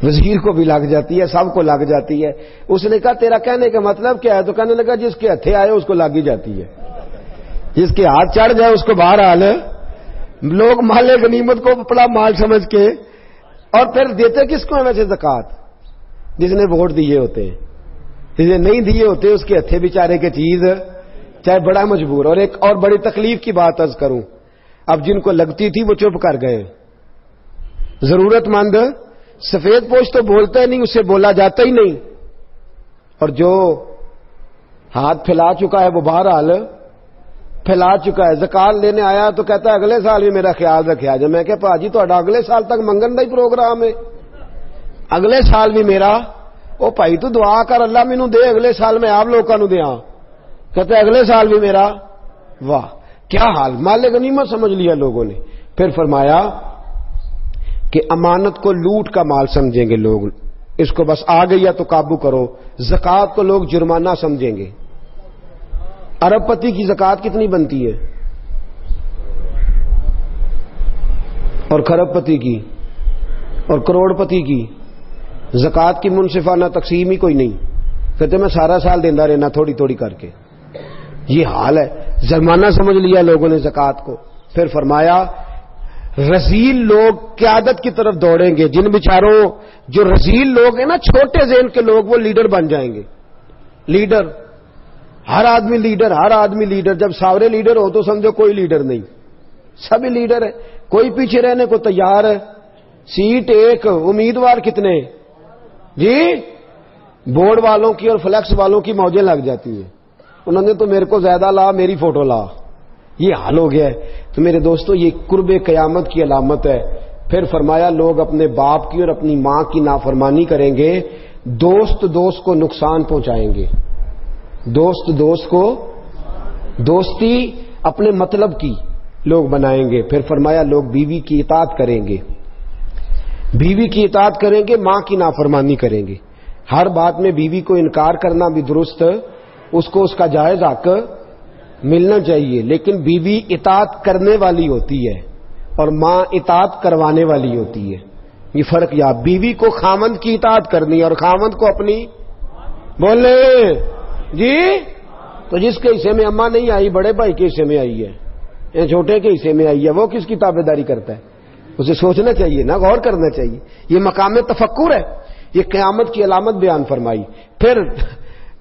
وزیر کو بھی لگ جاتی ہے، سب کو لگ جاتی ہے. اس نے کہا تیرا کہنے کا مطلب کیا ہے؟ تو کہنے لگا جس کے ہتھے آئے اس کو لگ ہی جاتی ہے، جس کے ہاتھ چڑھ جائے اس کو بہرحال. لوگ مال غنیمت کو بڑا مال سمجھ کے اور پھر دیتے کس کو ہے ویسے زکوٰۃ؟ جس نے ووٹ دیے ہوتے ہیں. جس نے نہیں دیے ہوتے اس کے ہتھے بیچارے کے چیز چاہے بڑا مجبور. اور ایک اور بڑی تکلیف کی بات عرض کروں، اب جن کو لگتی تھی وہ چپ کر گئے. ضرورت مند سفید پوش تو بولتا ہی نہیں، اسے بولا جاتا ہی نہیں. اور جو ہاتھ پھیلا چکا ہے وہ بہرحال پھیلا چکا ہے. زکات لینے آیا تو کہتا ہے اگلے سال بھی میرا خیال رکھا جائے. میں کہ پاجی تو اگلے سال تک منگن کا ہی پروگرام ہے، اگلے سال بھی میرا. او بھائی تو دعا کر اللہ مینوں دے اگلے سال میں آپ لوگوں دیاں. کہتا ہے اگلے سال بھی میرا. واہ کیا حال، مال غنیمت سمجھ لیا لوگوں نے. پھر فرمایا کہ امانت کو لوٹ کا مال سمجھیں گے لوگ، اس کو بس آ گئی تو قابو کرو. زکات کو لوگ جرمانہ سمجھیں گے. ارب پتی کی زکات کتنی بنتی ہے؟ اور کھرب پتی کی اور کروڑ پتی کی زکوٰۃ کی منصفانہ تقسیم ہی کوئی نہیں. کہتے میں سارا سال دینا رہنا تھوڑی تھوڑی کر کے. یہ حال ہے. زمانہ سمجھ لیا لوگوں نے زکوٰۃ کو. پھر فرمایا رذیل لوگ قیادت کی طرف دوڑیں گے. جن بیچاروں جو رذیل لوگ ہیں نا، چھوٹے ذہن کے لوگ، وہ لیڈر بن جائیں گے. لیڈر، ہر آدمی لیڈر، ہر آدمی لیڈر. جب سارے لیڈر ہو تو سمجھو کوئی لیڈر نہیں، سبھی لیڈر ہے. کوئی پیچھے رہنے کو تیار ہے. سیٹ ایک، امیدوار کتنے جی؟ بورڈ والوں کی اور فلیکس والوں کی موجیں لگ جاتی ہیں. انہوں نے تو میرے کو زیادہ لا، میری فوٹو لا. یہ حال ہو گیا ہے. تو میرے دوستو یہ قرب قیامت کی علامت ہے. پھر فرمایا لوگ اپنے باپ کی اور اپنی ماں کی نافرمانی کریں گے. دوست دوست کو نقصان پہنچائیں گے. دوست دوست کو، دوستی اپنے مطلب کی لوگ بنائیں گے. پھر فرمایا لوگ بیوی کی اطاعت کریں گے، بیوی کی اطاعت کریں گے، ماں کی نافرمانی کریں گے. ہر بات میں بیوی کو انکار کرنا بھی درست، اس کو اس کا جائز حق ملنا چاہیے. لیکن بیوی اطاعت کرنے والی ہوتی ہے اور ماں اطاعت کروانے والی ہوتی ہے. یہ فرق یا بیوی کو خامند کی اطاعت کرنی اور خامند کو اپنی. بولے جی. تو جس کے حصے میں اماں نہیں آئی، بڑے بھائی کے حصے میں آئی ہے یا چھوٹے کے حصے میں آئی ہے، وہ کس کی تابع داری کرتا ہے؟ اسے سوچنا چاہیے نا، غور کرنا چاہیے. یہ مقام تفکر ہے. یہ قیامت کی علامت بیان فرمائی. پھر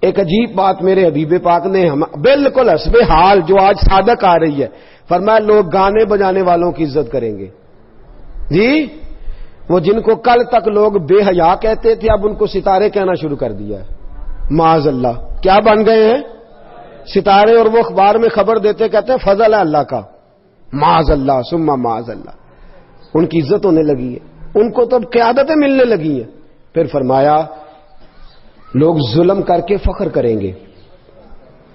ایک عجیب بات میرے حبیب پاک نے بالکل حسب حال جو آج صادق آ رہی ہے، فرمایا لوگ گانے بجانے والوں کی عزت کریں گے. جی، وہ جن کو کل تک لوگ بے حیا کہتے تھے اب ان کو ستارے کہنا شروع کر دیا ہے. معاذ اللہ، کیا بن گئے ہیں؟ ستارے. اور وہ اخبار میں خبر دیتے کہتے ہیں فضل ہے اللہ کا. معاذ اللہ ثم معاذ اللہ. ان کی عزت ہونے لگی ہے، ان کو تو قیادتیں ملنے لگی ہیں. پھر فرمایا لوگ ظلم کر کے فخر کریں گے.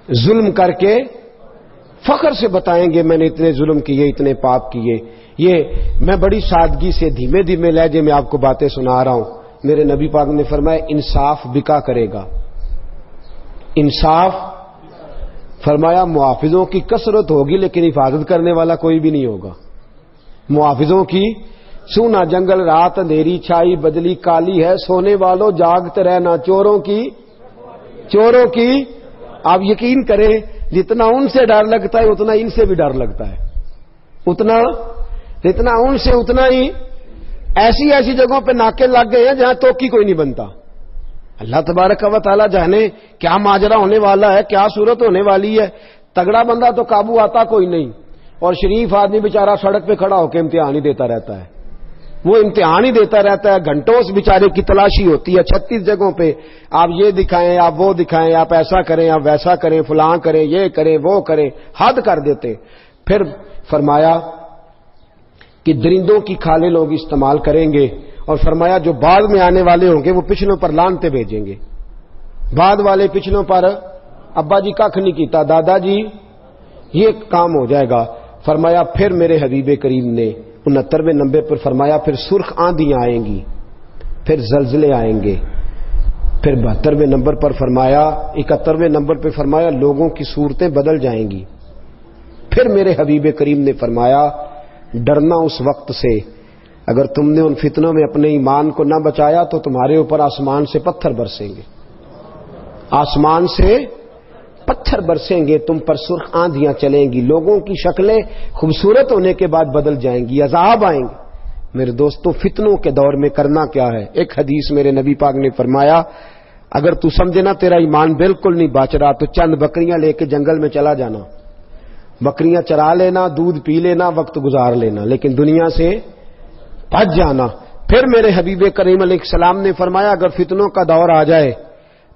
ظلم کر کے فخر سے بتائیں گے میں نے اتنے ظلم کیے، اتنے پاپ کیے. یہ میں بڑی سادگی سے دھیمے دھیمے لہجے میں آپ کو باتیں سنا رہا ہوں. میرے نبی پاک نے فرمایا انصاف بکا کرے گا. انصاف. فرمایا محافظوں کی کثرت ہوگی لیکن حفاظت کرنے والا کوئی بھی نہیں ہوگا. محافظوں کی سونا جنگل رات اندھیری چھائی بدلی کالی ہے، سونے والوں جاگتے رہنا. چوروں کی آپ یقین کریں جتنا ان سے ڈر لگتا ہے اتنا ان سے بھی ڈر لگتا ہے. جتنا ان سے اتنا ہی ایسی ایسی جگہوں پہ ناکے لگ گئے ہیں جہاں توکی کوئی نہیں بنتا. اللہ تبارک و تعالی جانے کیا ماجرا ہونے والا ہے، کیا صورت ہونے والی ہے. تگڑا بندہ تو قابو آتا کوئی نہیں، اور شریف آدمی بیچارہ سڑک پہ کھڑا ہو کے امتحان ہی دیتا رہتا ہے. وہ امتحان ہی دیتا رہتا ہے. گھنٹوں اس بیچارے کی تلاشی ہوتی ہے 36 جگہوں پہ. آپ یہ دکھائیں، آپ وہ دکھائیں، آپ ایسا کریں، آپ ویسا کریں، فلاں کریں، یہ کریں، وہ کریں، حد کر دیتے. پھر فرمایا کہ درندوں کی کھالیں لوگ استعمال کریں گے. اور فرمایا جو بعد میں آنے والے ہوں گے وہ پچھلوں پر لانتے بھیجیں گے. بعد والے پچھلوں پر ابا جی کھ نہیں کیتا، دادا جی یہ کام ہو جائے گا. فرمایا پھر میرے حبیب کریم نے 69ویں نمبر پر فرمایا پھر سرخ آندھیاں آئیں گی، پھر زلزلے آئیں گے. پھر 72ویں نمبر پر فرمایا، 71ویں نمبر پر فرمایا لوگوں کی صورتیں بدل جائیں گی. پھر میرے حبیب کریم نے فرمایا ڈرنا اس وقت سے اگر تم نے ان فتنوں میں اپنے ایمان کو نہ بچایا تو تمہارے اوپر آسمان سے پتھر برسیں گے. آسمان سے پتھر برسیں گے، تم پر سرخ آندھیاں چلیں گی، لوگوں کی شکلیں خوبصورت ہونے کے بعد بدل جائیں گی، عذاب آئیں گے. میرے دوستو فتنوں کے دور میں کرنا کیا ہے؟ ایک حدیث میرے نبی پاک نے فرمایا اگر تو سمجھے نا تیرا ایمان بالکل نہیں بچ رہا تو چند بکریاں لے کے جنگل میں چلا جانا، بکریاں چرا لینا، دودھ پی لینا، وقت گزار لینا، لیکن دنیا سے بچ جانا. پھر میرے حبیب کریم علیہ السلام نے فرمایا اگر فتنوں کا دور آ جائے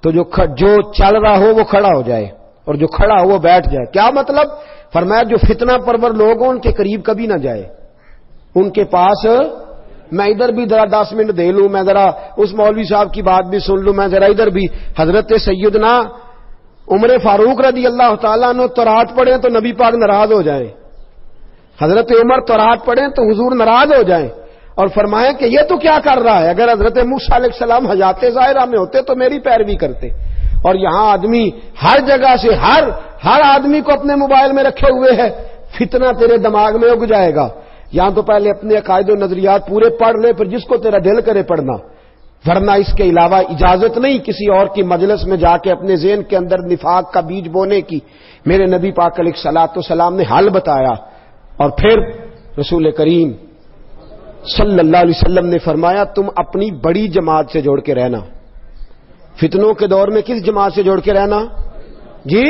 تو جو چل رہا ہو وہ کھڑا ہو جائے اور جو کھڑا ہو وہ بیٹھ جائے. کیا مطلب؟ فرمایا جو فتنہ پرور لوگ ہوں ان کے قریب کبھی نہ جائے. ان کے پاس میں ادھر بھی ذرا 10 منٹ دے لوں، میں ذرا اس مولوی صاحب کی بات بھی سن لوں، میں ذرا ادھر بھی. حضرت سیدنا عمر فاروق رضی اللہ تعالیٰ عنہ تورات پڑھیں تو نبی پاک ناراض ہو جائیں. حضرت عمر تورات پڑھیں تو حضور ناراض ہو جائیں اور فرمائیں کہ یہ تو کیا کر رہا ہے. اگر حضرت موسیٰ علیہ السلام حیات ظاہرہ میں ہوتے تو میری پیروی کرتے. اور یہاں آدمی ہر جگہ سے ہر آدمی کو اپنے موبائل میں رکھے ہوئے ہے. فتنہ تیرے دماغ میں اگ جائے گا. یہاں تو پہلے اپنے عقائد و نظریات پورے پڑھ لے، پھر جس کو تیرا دل کرے پڑھنا، ورنہ اس کے علاوہ اجازت نہیں کسی اور کی مجلس میں جا کے اپنے ذہن کے اندر نفاق کا بیج بونے کی۔ میرے نبی پاک علیہ الصلوۃ والسلام نے حل بتایا، اور پھر رسول کریم صلی اللہ علیہ وسلم نے فرمایا تم اپنی بڑی جماعت سے جوڑ کے رہنا۔ فتنوں کے دور میں کس جماعت سے جوڑ کے رہنا جی؟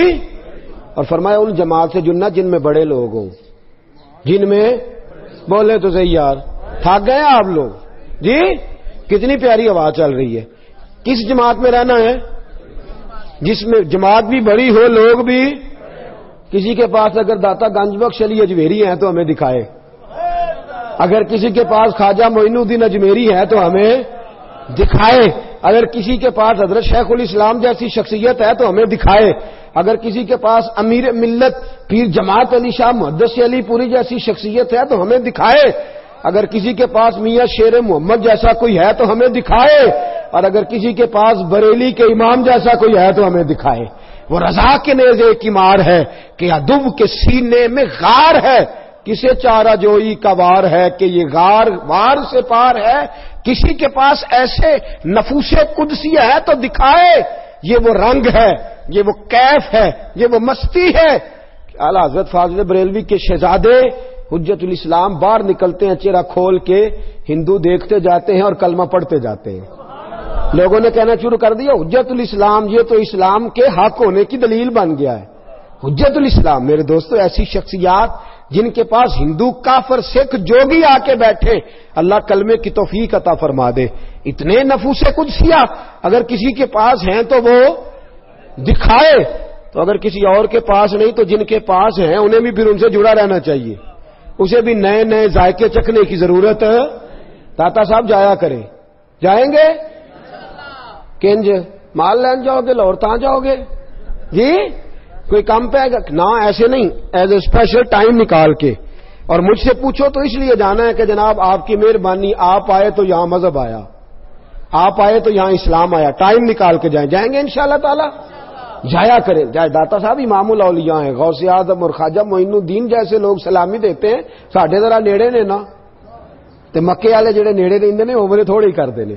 اور فرمایا ان جماعت سے جڑنا جن میں بڑے لوگ ہوں، جن میں بولے تو صحیح یار، تھک گئے آپ لوگ جی؟ کتنی پیاری آواز چل رہی ہے۔ کس جماعت میں رہنا ہے؟ جس میں جماعت بھی بڑی ہو، لوگ بھی۔ کسی کے پاس اگر داتا گنج بخش علی اجمیری ہیں تو ہمیں دکھائے، اگر کسی کے پاس خواجہ معین الدین اجمیری ہے تو ہمیں دکھائے، اگر کسی کے پاس حضرت شیخ الاسلام جیسی شخصیت ہے تو ہمیں دکھائے، اگر کسی کے پاس امیر ملت پیر جماعت علی شاہ محدث علی پوری جیسی شخصیت ہے تو ہمیں دکھائے، اگر کسی کے پاس میاں شیر محمد جیسا کوئی ہے تو ہمیں دکھائے، اور اگر کسی کے پاس بریلی کے امام جیسا کوئی ہے تو ہمیں دکھائے۔ وہ رضا کے نیزے کی مار ہے کہ عدو کے سینے میں غار ہے، کسے چارہ جوئی کا وار ہے کہ یہ غار وار سے پار ہے۔ کسی کے پاس ایسے نفوس قدسی ہے تو دکھائے، یہ وہ رنگ ہے، یہ وہ کیف ہے، یہ وہ مستی ہے۔ اعلیٰ حضرت فاضل بریلوی کے شہزادے حجت الاسلام باہر نکلتے ہیں چہرہ کھول کے، ہندو دیکھتے جاتے ہیں اور کلمہ پڑھتے جاتے ہیں۔ لوگوں نے کہنا شروع کر دیا حجت الاسلام یہ تو اسلام کے حق ہونے کی دلیل بن گیا ہے۔ حجت الاسلام میرے دوستو ایسی شخصیات جن کے پاس ہندو کافر سکھ جوگی آ کے بیٹھے، اللہ کلمے کی توفیق عطا فرما دے۔ اتنے نفوس قدسیہ اگر کسی کے پاس ہیں تو وہ دکھائے، تو اگر کسی اور کے پاس نہیں تو جن کے پاس ہیں انہیں بھی پھر ان سے جڑا رہنا چاہیے، اسے بھی نئے نئے ذائقے چکھنے کی ضرورت ہے۔ داتا صاحب جایا کریں، جائیں گے کنج مال لین جاؤ گے لاہور تاں جاؤ گے جی؟ کوئی کم پہ گا نہ، ایسے نہیں، ایز اے اسپیشل ٹائم نکال کے۔ اور مجھ سے پوچھو تو اس لیے جانا ہے کہ جناب آپ کی مہربانی، آپ آئے تو یہاں مذہب آیا، آپ آئے تو یہاں اسلام آیا، ٹائم نکال کے جائیں، جائیں گے انشاءاللہ تعالی، جایا کریں۔ جائے داتا صاحب امام الاولیاء ہیں، غوث اعظم اور خواجہ معین الدین جیسے لوگ سلامی دیتے ہیں، ساڈے ذرا نیڑے نے نا، تے مکے والے جڑے نیڑے رہندے نے وہ تھوڑے ہی کردے نے،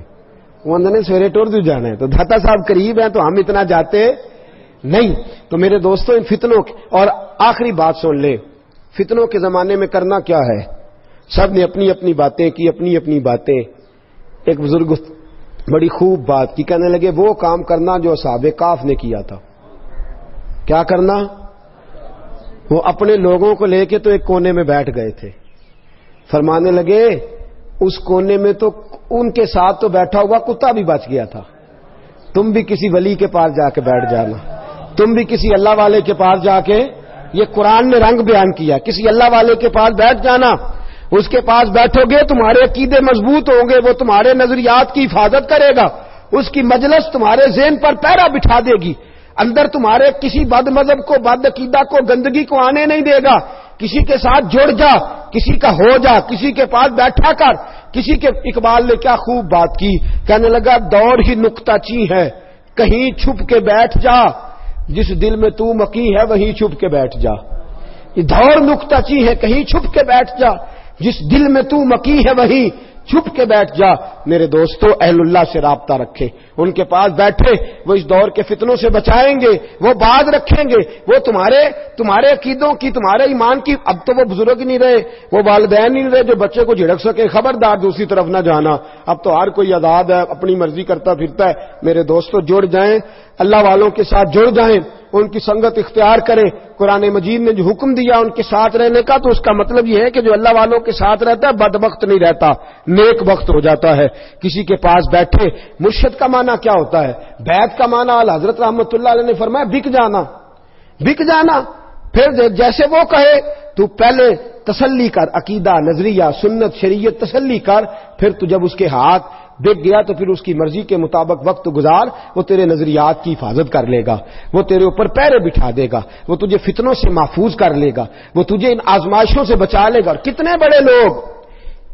وہ اندر نے سویرے ٹر جو جانا ہے، تو داتا صاحب قریب ہیں تو ہم اتنا جاتے نہیں۔ تو میرے دوستوں ان فتنوں کی، اور آخری بات سن لے، فتنوں کے زمانے میں کرنا کیا ہے؟ سب نے اپنی اپنی باتیں کی، اپنی اپنی باتیں۔ ایک بزرگ بڑی خوب بات کی، کہنے لگے وہ کام کرنا جو اصحاب کہف نے کیا تھا۔ کیا کرنا؟ وہ اپنے لوگوں کو لے کے تو ایک کونے میں بیٹھ گئے تھے، فرمانے لگے اس کونے میں تو ان کے ساتھ تو بیٹھا ہوا کتا بھی بچ گیا تھا، تم بھی کسی ولی کے پاس جا کے بیٹھ جانا، تم بھی کسی اللہ والے کے پاس جا کے، یہ قرآن نے رنگ بیان کیا، کسی اللہ والے کے پاس بیٹھ جانا، اس کے پاس بیٹھو گے تمہارے عقیدے مضبوط ہوں گے، وہ تمہارے نظریات کی حفاظت کرے گا، اس کی مجلس تمہارے ذہن پر پہرا بٹھا دے گی، اندر تمہارے کسی بد مذہب کو، بد عقیدہ کو، گندگی کو آنے نہیں دے گا۔ کسی کے ساتھ جڑ جا، کسی کا ہو جا، کسی کے پاس بیٹھا کر، کسی کے۔ اقبال نے کیا خوب بات کی، کہنے لگا دور ہی نکتہ چی ہے، کہیں چھپ کے بیٹھ جا، جس دل میں تو مکی ہے وہیں چھپ کے بیٹھ جا۔ یہ دور نکتہ چی ہے، کہیں چھپ کے بیٹھ جا، جس دل میں تو مکی ہے وہیں چھپ کے بیٹھ جا۔ میرے دوستو اہل اللہ سے رابطہ رکھے، ان کے پاس بیٹھے، وہ اس دور کے فتنوں سے بچائیں گے، وہ باز رکھیں گے، وہ تمہارے عقیدوں کی، تمہارے ایمان کی۔ اب تو وہ بزرگ نہیں رہے، وہ والدین نہیں رہے جو بچے کو جھڑک سکے، خبردار دوسری طرف نہ جانا، اب تو ہر کوئی آزاد ہے، اپنی مرضی کرتا پھرتا ہے۔ میرے دوستو جڑ جائیں، اللہ والوں کے ساتھ جڑ جائیں، ان کی سنگت اختیار کریں۔ قرآن مجید نے جو حکم دیا ان کے ساتھ رہنے کا، تو اس کا مطلب یہ ہے کہ جو اللہ والوں کے ساتھ رہتا ہے بدبخت نہیں رہتا، نیک بخت ہو جاتا ہے۔ کسی کے پاس بیٹھے، مرشد کا معنی کیا ہوتا ہے؟ بیعت کا معنی حضرت رحمت اللہ علیہ نے فرمایا بک جانا، بک جانا۔ پھر جیسے وہ کہے تو پہلے تسلی کر، عقیدہ، نظریہ، سنت، شریعت تسلی کر، پھر تو جب اس کے ہاتھ بک گیا تو پھر اس کی مرضی کے مطابق وقت گزار، وہ تیرے نظریات کی حفاظت کر لے گا، وہ تیرے اوپر پیرے بٹھا دے گا، وہ تجھے فتنوں سے محفوظ کر لے گا، وہ تجھے ان آزمائشوں سے بچا لے گا۔ اور کتنے بڑے لوگ،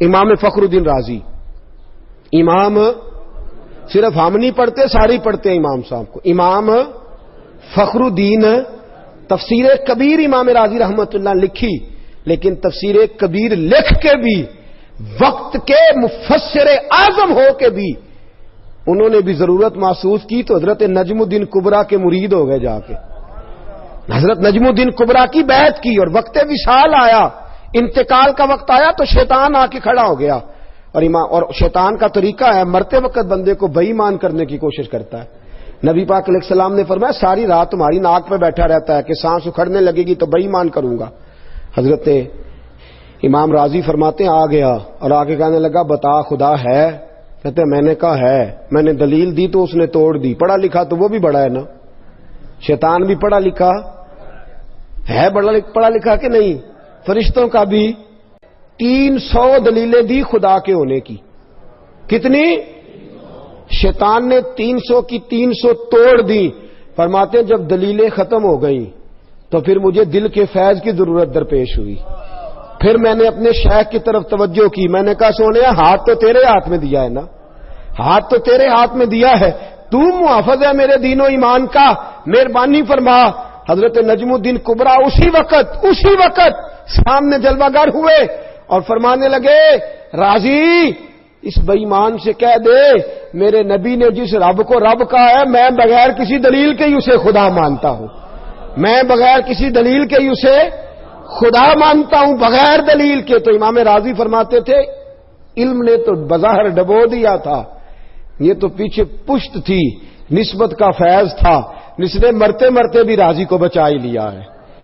امام فخر الدین رازی، امام صرف ہم نہیں پڑھتے، ساری پڑھتے ہیں امام صاحب کو، امام فخر الدین، تفسیر کبیر امام رازی رحمت اللہ لکھی، لیکن تفسیر کبیر لکھ کے بھی، وقت کے مفسر اعظم ہو کے بھی انہوں نے بھی ضرورت محسوس کی تو حضرت نجم الدین کبریٰ کے مرید ہو گئے جا کے. حضرت نجم الدین کبریٰ کی بیعت کی اور وقت وصال آیا، انتقال کا وقت آیا تو شیطان آ کے کھڑا ہو گیا. اور شیطان کا طریقہ ہے مرتے وقت بندے کو بے ایمان کرنے کی کوشش کرتا ہے. نبی پاک علیہ السلام نے فرمایا ساری رات تمہاری ناک پہ بیٹھا رہتا ہے کہ سانس اکھڑنے لگے گی تو بے ایمان کروں گا. حضرت امام راضی فرماتے ہیں آ گیا اور آگے کہنے لگا بتا خدا ہے؟ کہتے ہیں میں نے کہا ہے. میں نے دلیل دی تو اس نے توڑ دی. پڑھا لکھا تو وہ بھی بڑا ہے نا، شیطان بھی پڑھا لکھا ہے، پڑھا لکھا کہ نہیں؟ فرشتوں کا بھی 300 دلیلیں دی خدا کے ہونے کی. کتنی؟ شیطان نے 300 کی 300 توڑ دی. فرماتے ہیں جب دلیلیں ختم ہو گئیں تو پھر مجھے دل کے فیض کی ضرورت درپیش ہوئی. پھر میں نے اپنے شیخ کی طرف توجہ کی. میں نے کہا سونیا ہاتھ تو تیرے ہاتھ میں دیا ہے نا، ہاتھ تو تیرے ہاتھ میں دیا ہے، تو محافظ ہے میرے دین و ایمان کا، مہربانی فرما. حضرت نجم الدین کبریٰ اسی وقت سامنے جلوہ گر ہوئے اور فرمانے لگے راضی اس بے ایمان سے کہہ دے میرے نبی نے جس رب کو رب کہا ہے میں بغیر کسی دلیل کے ہی اسے خدا مانتا ہوں، میں بغیر کسی دلیل کے ہی اسے خدا مانتا ہوں، بغیر دلیل کے. تو امام راضی فرماتے تھے علم نے تو بظاہر ڈبو دیا تھا، یہ تو پیچھے پشت تھی، نسبت کا فیض تھا، جس نے مرتے مرتے بھی راضی کو بچا ہی لیا ہے.